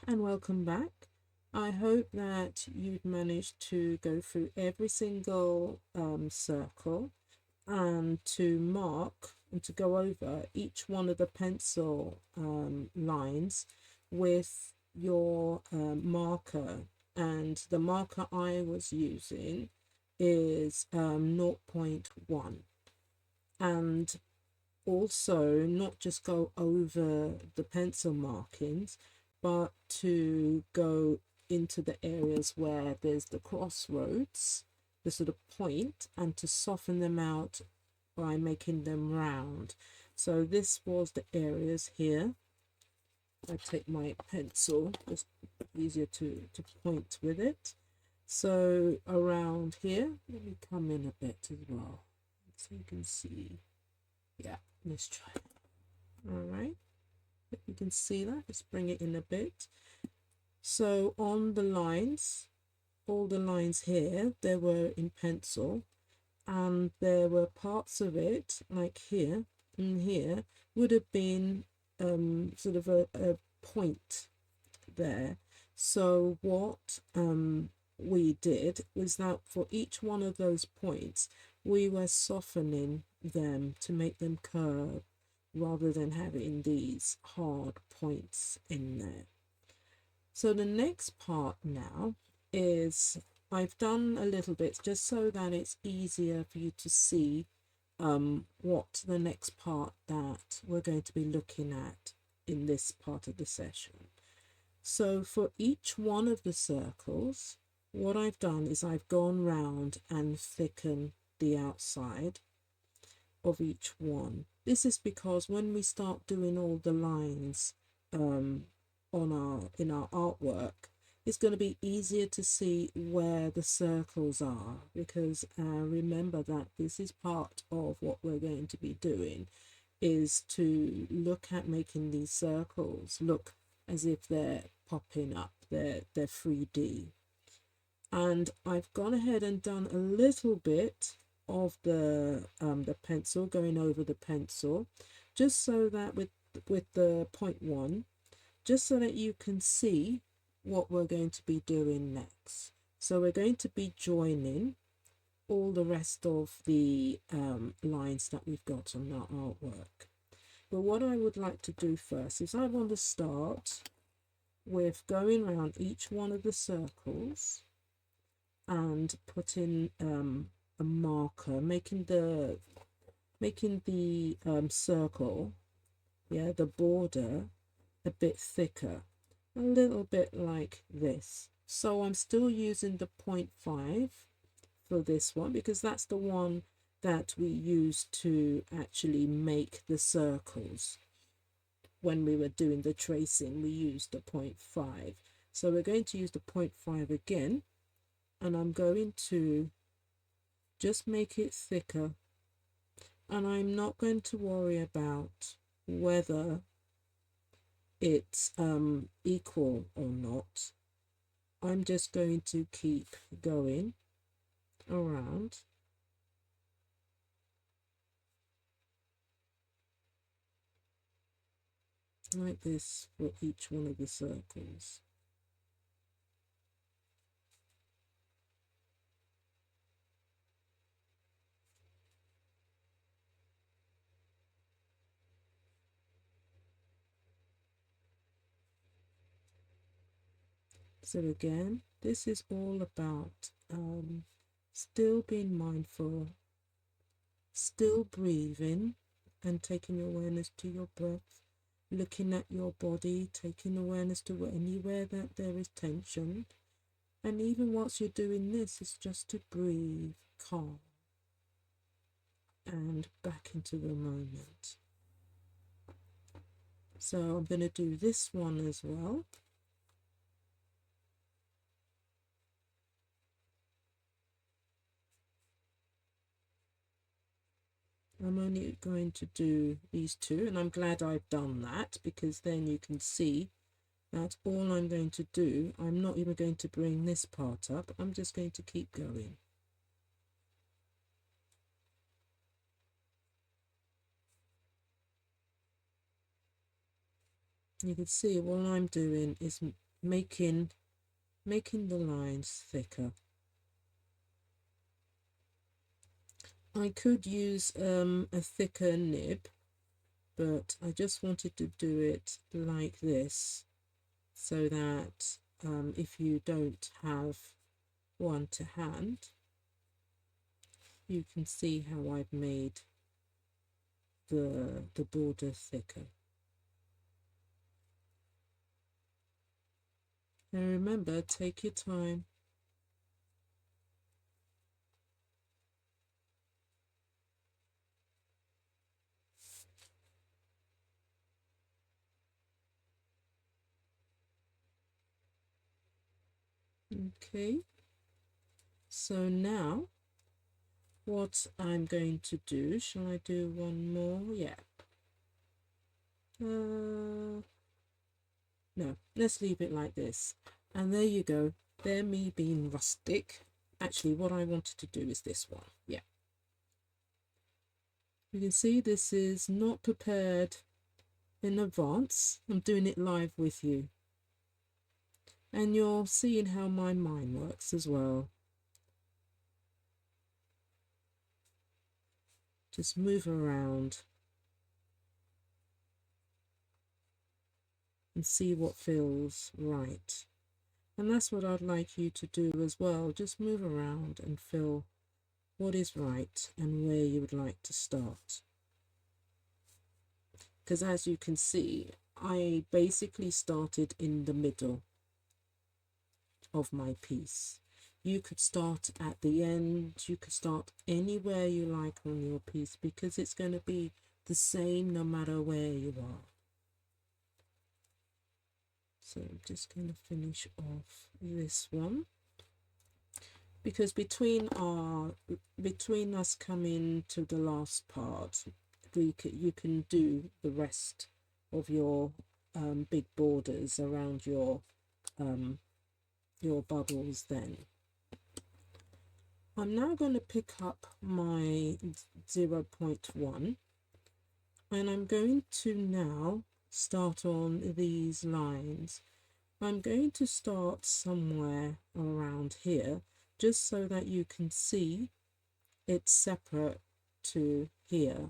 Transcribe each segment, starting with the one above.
and welcome back. I hope that you've managed to go through every single circle and to mark and to go over each one of the pencil lines with your marker. And the marker I was using is 0.1. And also not just go over the pencil markings, but to go into the areas where there's the crossroads, the sort of point, and to soften them out by making them round. So this was the areas here. I take my pencil, just easier to point with it. So around here, let me come in a bit as well, so you can see. Yeah, let's try. All right, if you can see that, let's bring it in a bit. So on the lines, all the lines here, they were in pencil, and there were parts of it, like here and here, would have been sort of a point there. So what we did was that for each one of those points, we were softening them to make them curve rather than having these hard points in there. So the next part now is I've done a little bit just so that it's easier for you to see what the next part that we're going to be looking at in this part of the session. So for each one of the circles, what I've done is I've gone round and thickened the outside of each one. This is because when we start doing all the lines in our artwork, it's going to be easier to see where the circles are, because remember that this is part of what we're going to be doing, is to look at making these circles look as if they're popping up, they're 3D. And I've gone ahead and done a little bit of the pencil, going over the pencil, just so that with the 0.1, just so that you can see what we're going to be doing next. So we're going to be joining all the rest of the lines that we've got on our artwork. But what I would like to do first is I want to start with going around each one of the circles and putting a marker, making the circle, yeah, the border, a bit thicker, a little bit like this. So I'm still using the 0.5 for this one, because that's the one that we used to actually make the circles. When we were doing the tracing, we used the 0.5. So we're going to use the 0.5 again, and I'm going to just make it thicker. And I'm not going to worry about whether it's equal or not. I'm just going to keep going around. Like this for each one of the circles. So again, this is all about still being mindful, still breathing and taking awareness to your breath, looking at your body, taking awareness to anywhere that there is tension. And even whilst you're doing this, it's just to breathe calm and back into the moment. So I'm going to do this one as well. I'm only going to do these two, and I'm glad I've done that, because then you can see that all I'm going to do, I'm not even going to bring this part up, I'm just going to keep going. You can see all I'm doing is making the lines thicker. I could use a thicker nib, but I just wanted to do it like this so that if you don't have one to hand, you can see how I've made the border thicker. And remember, take your time. Okay, so now what I'm going to do, shall I do one more? Yeah. No, let's leave it like this. And there you go. There me being rustic. Actually, what I wanted to do is this one. Yeah. You can see this is not prepared in advance. I'm doing it live with you. And you're seeing how my mind works as well. Just move around and see what feels right. And that's what I'd like you to do as well. Just move around and feel what is right and where you would like to start. Because as you can see, I basically started in the middle of my piece. You could start at the end, you could start anywhere you like on your piece, because it's going to be the same no matter where you are. So I'm just going to finish off this one, because between us coming to the last part, you can do the rest of your big borders around your bubbles. Then I'm now going to pick up my 0.1 and I'm going to now start on these lines. I'm going to start somewhere around here, just so that you can see it's separate to here.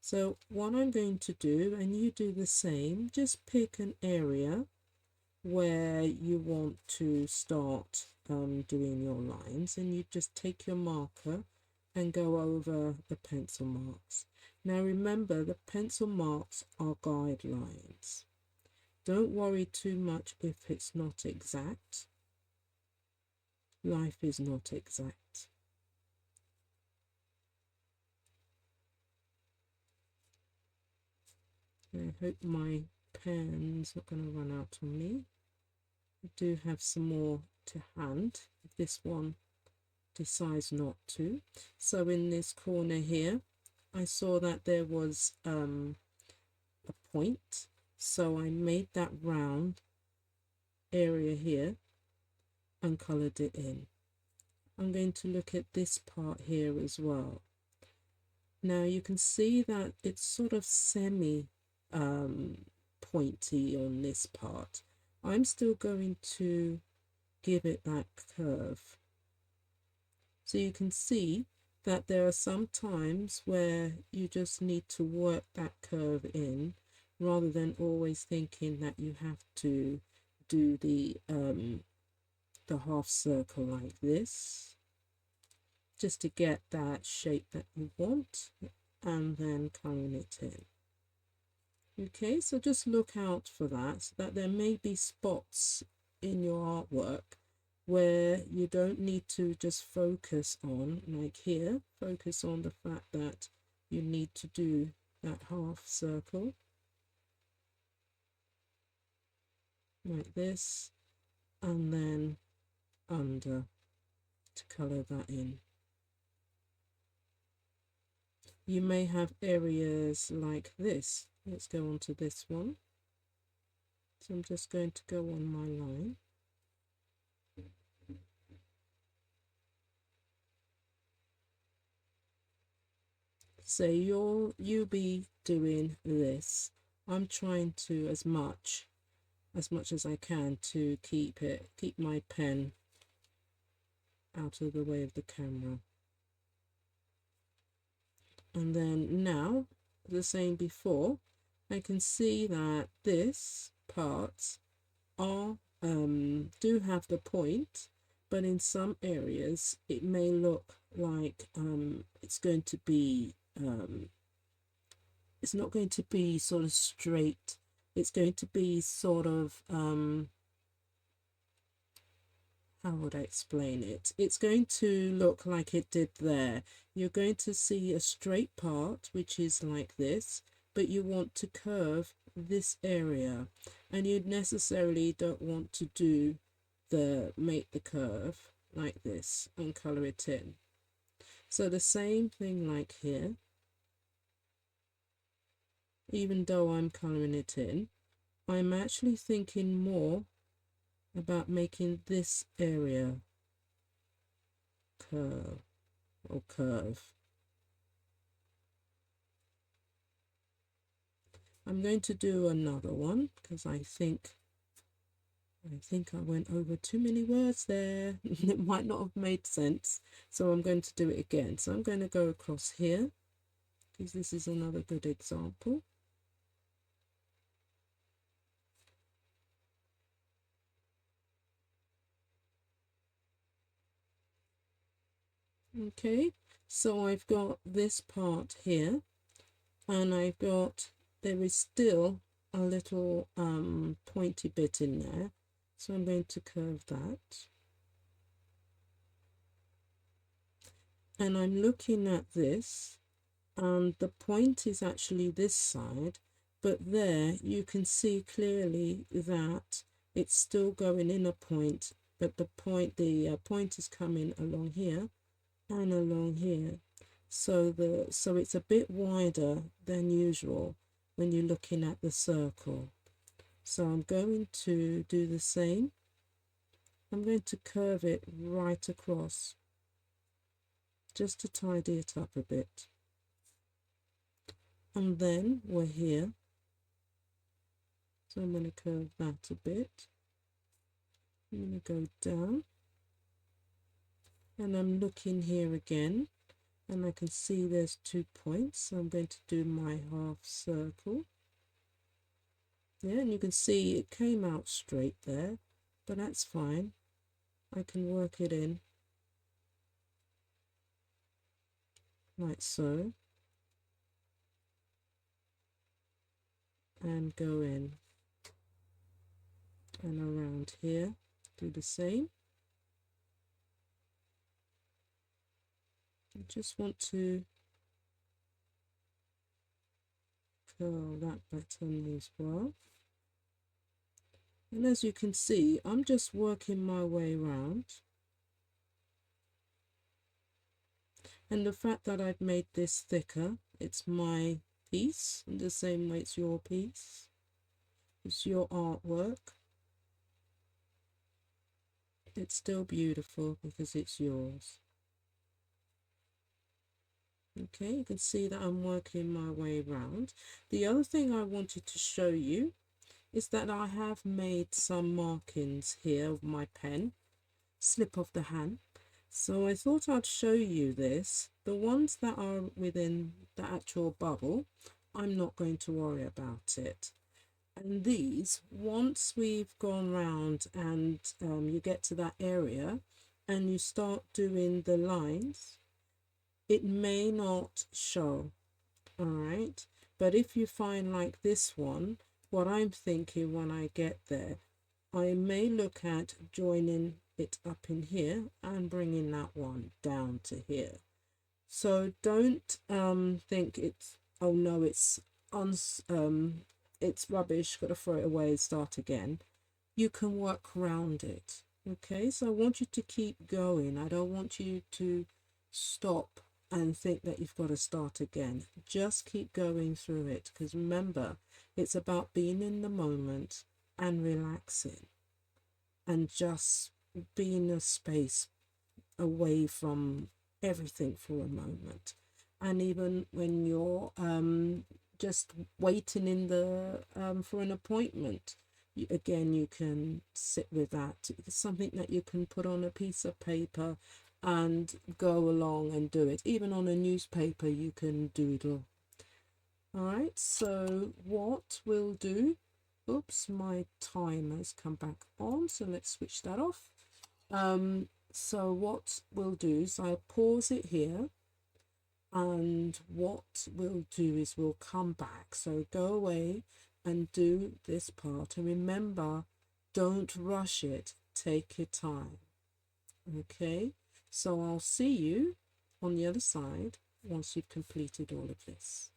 So what I'm going to do, and you do the same, just pick an area where you want to start doing your lines, and you just take your marker and go over the pencil marks. Now remember, the pencil marks are guidelines. Don't worry too much if it's not exact. Life is not exact. I hope my pen's not going to run out on me. I do have some more to hand if this one decides not to. So in this corner here, I saw that there was a point, so I made that round area here and coloured it in. I'm going to look at this part here as well. Now you can see that it's sort of semi pointy on this part. I'm still going to give it that curve. So you can see that there are some times where you just need to work that curve in, rather than always thinking that you have to do the half circle like this, just to get that shape that you want, and then colouring it in. Okay, so just look out for that, that there may be spots in your artwork where you don't need to just focus on, like here, focus on the fact that you need to do that half circle like this, and then under to colour that in. You may have areas like this. Let's go on to this one. So I'm just going to go on my line. So you'll be doing this. I'm trying to, as much as much as I can to keep my pen out of the way of the camera. And then now, the same before, I can see that this part are do have the point, but in some areas it may look like it's going to be it's not going to be sort of straight. It's going to be sort of how would I explain it? It's going to look like it did there. You're going to see a straight part, which is like this, but you want to curve this area, and you necessarily don't want to make the curve like this and color it in. So the same thing like here, even though I'm coloring it in, I'm actually thinking more about making this area curve. I'm going to do another one because I think I went over too many words there. It might not have made sense, so I'm going to do it again. So I'm going to go across here because this is another good example. Okay, so I've got this part here, and there is still a little pointy bit in there, so I'm going to curve that. And I'm looking at this, and the point is actually this side, but there you can see clearly that it's still going in a point, but the point is coming along here and along here. So it's a bit wider than usual when you're looking at the circle. So I'm going to do the same. I'm going to curve it right across just to tidy it up a bit. And then we're here. So I'm going to curve that a bit. I'm going to go down. And I'm looking here again, and I can see there's 2 points, so I'm going to do my half circle. Yeah, and you can see it came out straight there, but that's fine. I can work it in like so, and go in and around here, do the same. I just want to curl that button as well. And as you can see, I'm just working my way around. And the fact that I've made this thicker, it's my piece, in the same way it's your piece. It's your artwork. It's still beautiful because it's yours. Okay, you can see that I'm working my way around. The other thing I wanted to show you is that I have made some markings here of my pen, slip of the hand. So I thought I'd show you this. The ones that are within the actual bubble, I'm not going to worry about it. And these, once we've gone round and you get to that area and you start doing the lines, it may not show, all right? But if you find like this one, what I'm thinking when I get there, I may look at joining it up in here and bringing that one down to here. So don't think it's, oh no, it's rubbish, got to throw it away and start again. You can work around it. Okay, so I want you to keep going. I don't want you to stop and think that you've got to start again. Just keep going through it, because remember, it's about being in the moment and relaxing and just being a space away from everything for a moment. And even when you're just waiting in the for an appointment, again, you can sit with that. It's something that you can put on a piece of paper and go along and do it. Even on a newspaper you can doodle. All right, so what we'll do, oops, my timer's come back on, so let's switch that off. So what we'll do is I'll pause it here, and what we'll do is we'll come back. So go away and do this part, and remember, don't rush it, take your time. Okay, so I'll see you on the other side once you've completed all of this.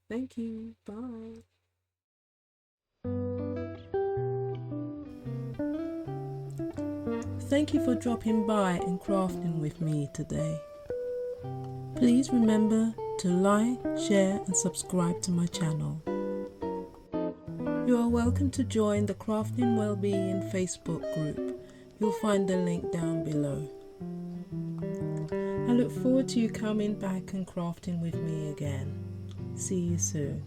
Thank you. Bye. Thank you for dropping by and crafting with me today. Please remember to like, share and subscribe to my channel. You are welcome to join the Crafting Wellbeing Facebook group. You'll find the link down below. I look forward to you coming back and crafting with me again. See you soon.